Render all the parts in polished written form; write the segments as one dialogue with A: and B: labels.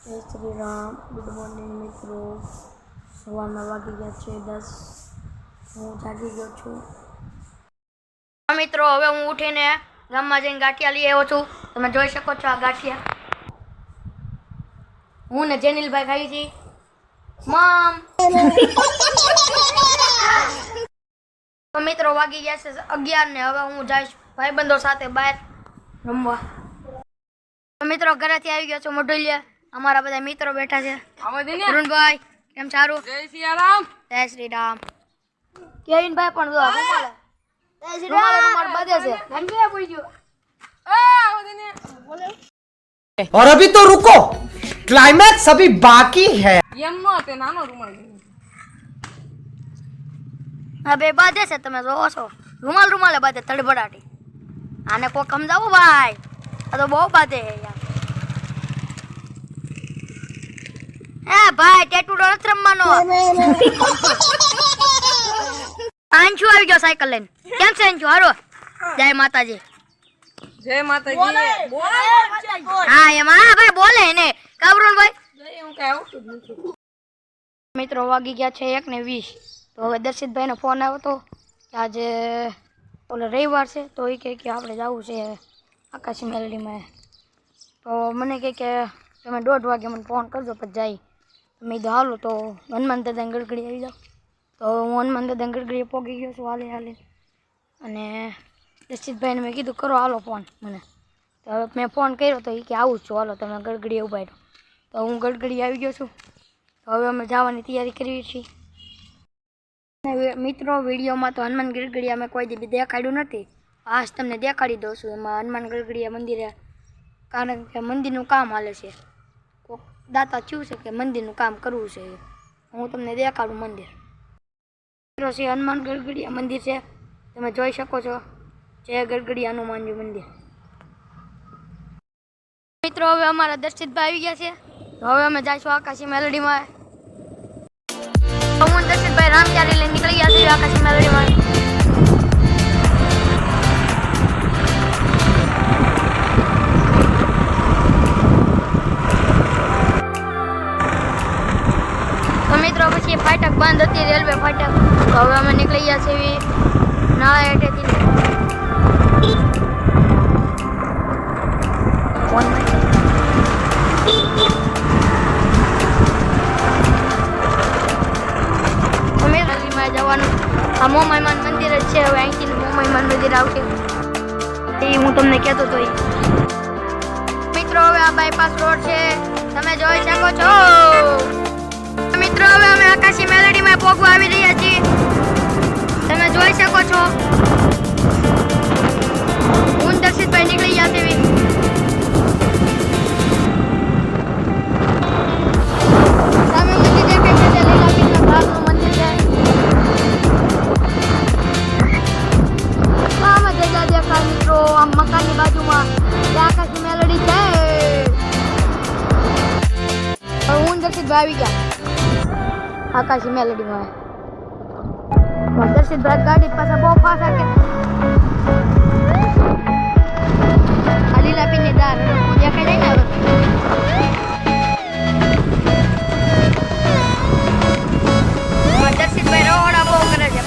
A: जय Shri Ram. Good morning मित्रों। सवाરના વાગી ગયા છે 10। હું જાગી ગયો છું। મિત્રો હવે હું ઉઠીને ગામમાં જઈને ગાંઠિયા લઈ આવ્યો છું। તમે જોઈ શકો છો આ ગાંઠિયા હું ને જેનિલભાઈ ખાઈ છી। મમ તો મિત્રો વાગી ગયા છે 11 ને હવે હું જઈશ ભાઈબંધો સાથે બહાર રમવા। તો મિત્રો ઘરેથી આવી ગયો છું મોઢુલિયા। हमारा બધા મિત્રો બેઠા છે। અરુણ ભાઈ કેમ સારું? જય શ્રી રામ। જય શ્રી રામ। કેવિન ભાઈ પણ જો બોલે જય શ્રી રામ રૂમાલ બાંધે છે। ગંગે પૂઈ ગયો બોલે।
B: और अभी तो रुको, क्लाइमैक्स अभी बाकी है।
C: यम्मा ते नानो रुमाल
A: अबे बांधे છે તમે જોવો છો રૂમાલ રૂમાલે બાંધે તડબડાટી। આને કો સમજાવો ભાઈ આ તો બહુ બાંધે યાર। ए भाई टेटू डोर रमવાનો आंचू આવી ગયો સાયકલ લઈને। કેમ છે આંચू? હારો જય માતાજી।
C: जय माता जी बोले
A: હા એમાં ભાઈ બોલે ને કાબરુન ભાઈ
C: जय હું કાય આવતું નથી।
A: મિત્રો વાગી ગયા છે 1:20। તો હવે દર્શિતભાઈ નો ફોન આવ્યો તો કે આજે ઓલો રવિવાર છે તો એ કે આપણે જવું છે આકાશી મેલડીમાં। તો મને કે તમે 1:30 વાગે મને ફોન કરજો પછી જાય। મેં કીધું હાલો તો હનુમાન દાદા ગડગડી આવી જાઓ। તો હું હનુમાન દાદા ગડગડીએ પહોંચી ગયો છું હાલે હાલે। અને દર્શિતભાઈને મેં કીધું કરો હાલો ફોન મને। તો હવે મેં ફોન કર્યો તો એ કે આવું છું હાલો તમે ગડગડીએ ઊભા રહો। તો હું ગડગડી આવી ગયો છું। તો હવે અમે જવાની તૈયારી કરીએ છીએ। મિત્રો વિડીયોમાં તો હનુમાન ગડગડીયા મેં કોઈ દી દેખાડ્યું નથી। આજ તમને દેખાડી દઉં છું। એમાં હનુમાન ગડગડીયા મંદિરે કારણ કે મંદિરનું કામ હાલે છે। દાતા થયું છે કે મંદિરનું કામ કરવું છે। હું તમને દેખાડું મંદિર। મિત્રો શ્રી હનુમાન ગડગડીયા મંદિર છે તમે જોઈ શકો છો। જય ગડગડીયા હનુમાનજી મંદિર। મિત્રો હવે અમારા દર્શિતભાઈ આવી ગયા છે તો હવે અમે જઈશું આકાશી મેલડીમાં। હું દર્શિતભાઈ રામચારી લઈને નીકળી ગયા છીએ આકાશી મેલડીમાં। મિત્રો પછી ફાટક બંધ હતી રેલવે ફાટક તો હવે અમે નીકળી ગયા છીએ નાળા હેઠેથી। જવાનું આ મોમાઈમાન મંદિર જ છે। હવે અહીંથી મોમાઈમાન મંદિર આવશે એ હું તમને કહેતો હતો। મિત્રો હવે આ બાયપાસ રોડ છે તમે જોઈ શકો છો। મિત્રો હવે અમે આકાશી મેલડીમાં પહોંચવા આવી રહ્યા છીએ તમે જોઈ શકો છો। હું દર્શિતભાઈ નીકળી ગયા છીએ। સામે મંદિર દેખાય છે લીલાપીરના ભાગનું મંદિર છે। આમાં જગ્યા દેખાય મિત્રો આમ મકાનની બાજુમાં આકાશી મેલડી છે। હું દર્શિતભાઈ આવી ગયા आकाशी मेलडी में। दर्शितभाई गाड़ी पास बहुत फास्ट आके खाली लापी ने दार पूजा कर जाए ना। दर्शितभाई रवाड़ा बहुत करे છે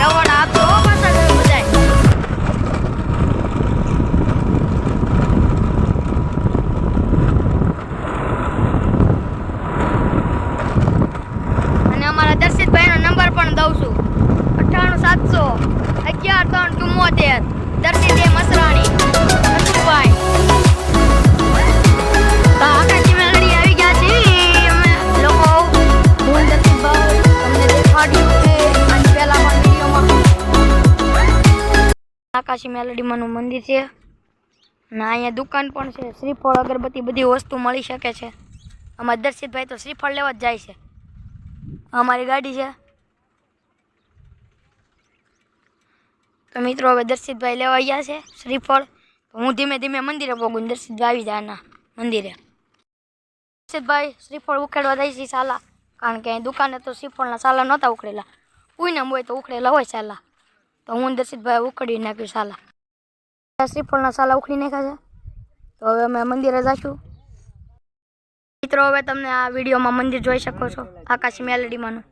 A: रवाड़ा आप तो पासा घर बजाय। દર્શિતભાઈનો નંબર પણ દઉં છું 98 700 11 374 દર્શિત મસરાણી રસુભાઈ। તો આકાશી મેલડી આવી ગયા છે અમે લોકો। હું દર્શિતભાઈ તમને દેખાડ્યું છે અને પહેલા પણ વિડીયોમાં આકાશી મેલડીમાંનું મંદિર છે અને અહીંયા દુકાન પણ છે। શ્રીફળ અગરબત્તી બધી વસ્તુ મળી શકે છે। અમારા દર્શિતભાઈ તો શ્રીફળ લેવા જ જાય છે। हमारी गाड़ी है तो मित्रों હવે દર્શિતભાઈ લેવા આવ્યા છે શ્રીફળ। તો હું ધીમે ધીમે મંદિરે પહોંચું દર્શિતભાઈ આવી જાય મંદિરે। દર્શિતભાઈ શ્રીફળ ઉખેડવા જાય છે સાલા કારણ કે અહીં દુકાને તો શ્રીફળના સાલા નહોતા ઉખડેલા। પૂનમ હોય તો ઉખડેલા હોય સાલા। તો હું દર્શિતભાઈ ઉખડી નાખ્યું સાલા। શ્રીફળના સાલા ઉખડી નાખ્યા છે તો હવે અમે મંદિરે જઈશું। મિત્રો હવે તમને આ વિડીયોમાં મંદિર જોઈ શકો છો આકાશી મેલડીમાંનું.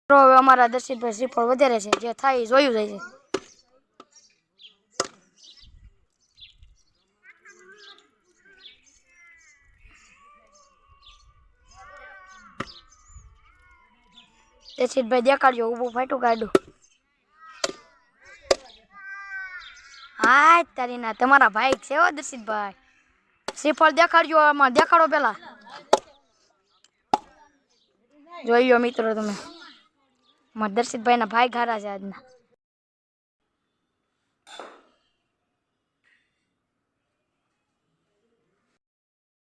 A: મિત્રો હવે અમારા દર્શિતભાઈ શ્રીફળ વધારે છે, જે થાય એ જોયું જાય છે. દર્શિતભાઈ દેખાડજો, ઊભું ફાટું કાઢું. હા તારી ના, તમારા ભાઈ છે હો દર્શિતભાઈ. શ્રીફળ દેખાડજો, આમાં દેખાડો પેલા. જોઈ લો મિત્રો તમે, મારા દર્શિતભાઈ ના ભાઈ ઘારા છે આજના.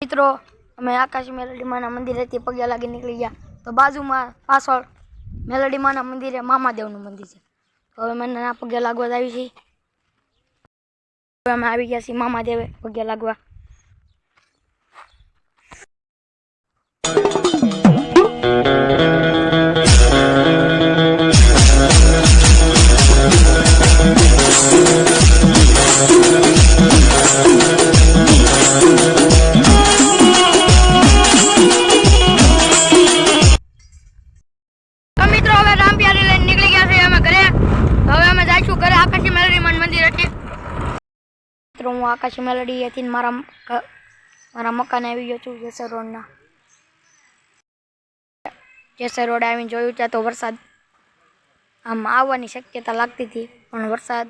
A: મિત્રો અમે આકાશી મેલડી માના મંદિરેથી પગે લાગી નીકળી ગયા, તો બાજુમાં પાછળ મેલડી માના મંદિરે મામાદેવનું મંદિર છે. તો હવે મને આ પગે લાગવા આવી છે. હવે અમે આવી ગયા છીએ મામાદેવે પગે લાગવા. હું આકાશી મેલડી હતી મારા મકાને આવી ગયો છું જેસર રોડના. જેસર રોડ આવીને જોયું ત્યાં તો વરસાદ આમ આવવાની શક્યતા લાગતી હતી, પણ વરસાદ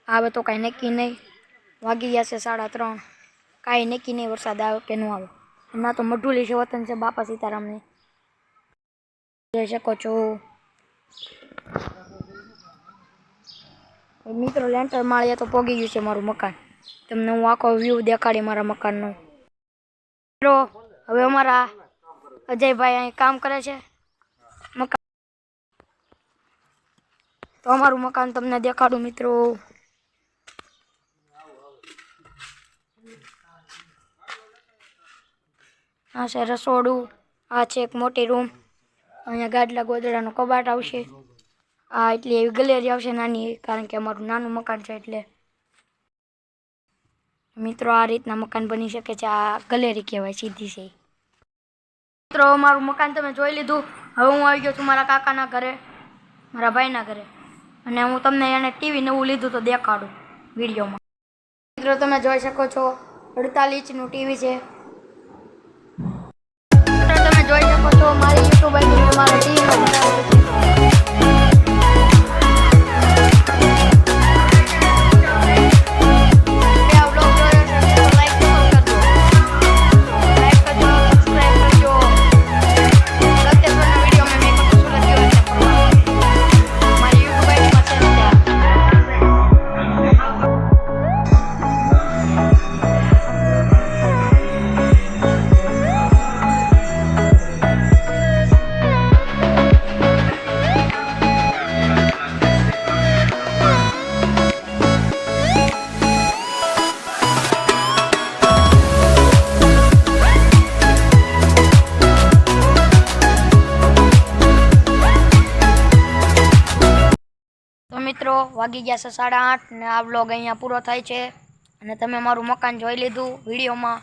A: આવે તો કાંઈ નક્કી નહીં. વાગી ગયા છે 3:30, કાંઈ નક્કી નહીં વરસાદ આવે કે ન આવે. ના તો મઢુલી છે, વતન છે બાપા સીતારામની. જોઈ શકો છો મિત્રો, લેન્ટર માળીએ તો પોગી ગયું છે મારું મકાન. તમને હું આખો વ્યૂ દેખાડી મારા મકાનનો. મિત્રો હવે અમારા અજયભાઈ અહીં કામ કરે છે મકાન, તો અમારું મકાન તમને દેખાડું મિત્રો. આ છે રસોડું, આ છે એક મોટી રૂમ, અહીંયા ગાડલા ગોદડાનો કબાટ આવશે. આ એટલી એવી ગેલેરી આવશે નાની, કારણ કે અમારું નાનું મકાન છે એટલે. મિત્રો આ રીતના મકાન બની શકે છે, આ ગેલેરી કહેવાય સીધી છે. મિત્રો મારું મકાન તમે જોઈ લીધું. હવે હું આવી ગયો છું મારા કાકાના ઘરે, મારા ભાઈના ઘરે, અને હું તમને એને ટીવી નવું લીધું તો દેખાડું વિડીયોમાં. મિત્રો તમે જોઈ શકો છો 48 ઇંચનું ટીવી છે. મિત્રો તમે જોઈ શકો છો મારી યુટ્યુબ આઈડી મારા ટીવીમાં. મિત્રો વાગી ગયા છે 8:30 ને આ વ્લોગ અહીંયા પૂરો થાય છે. અને તમે મારું મકાન જોઈ લીધું વિડીયોમાં.